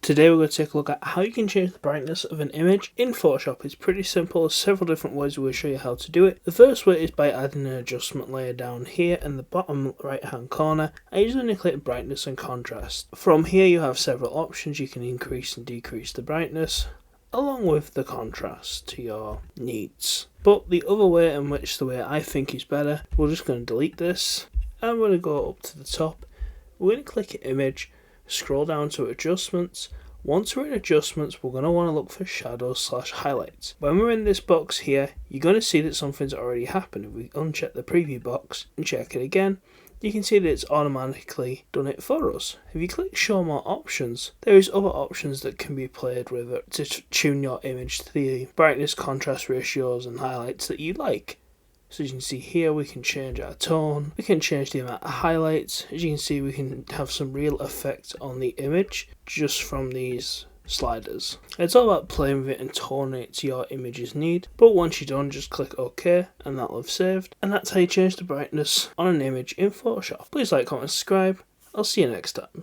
Today we're going to take a look at how you can change the brightness of an image in Photoshop. It's pretty simple, there's several different ways we'll show you how to do it. The first way is by adding an adjustment layer down here in the bottom right hand corner. I usually click brightness and contrast. From here you have several options. You can increase and decrease the brightness along with the contrast to your needs. But the other way in which the way I think is better, we're just going to delete this and we're going to go up to the top. We're going to click image, scroll down to adjustments. Once we're in adjustments, we're going to want to look for shadows/highlights. When we're in this box here, you're going to see that something's already happened. If we uncheck the preview box and check it again, you can see that it's automatically done it for us. If you click show more options, there is other options that can be played with to tune your image to the brightness, contrast ratios and highlights that you like. So as you can see here, we can change our tone, we can change the amount of highlights. As you can see, we can have some real effect on the image just from these sliders. It's all about playing with it and toning it to your image's need. But once you're done, just click OK and that'll have saved. And that's how you change the brightness on an image in Photoshop. Please like, comment, subscribe. I'll see you next time.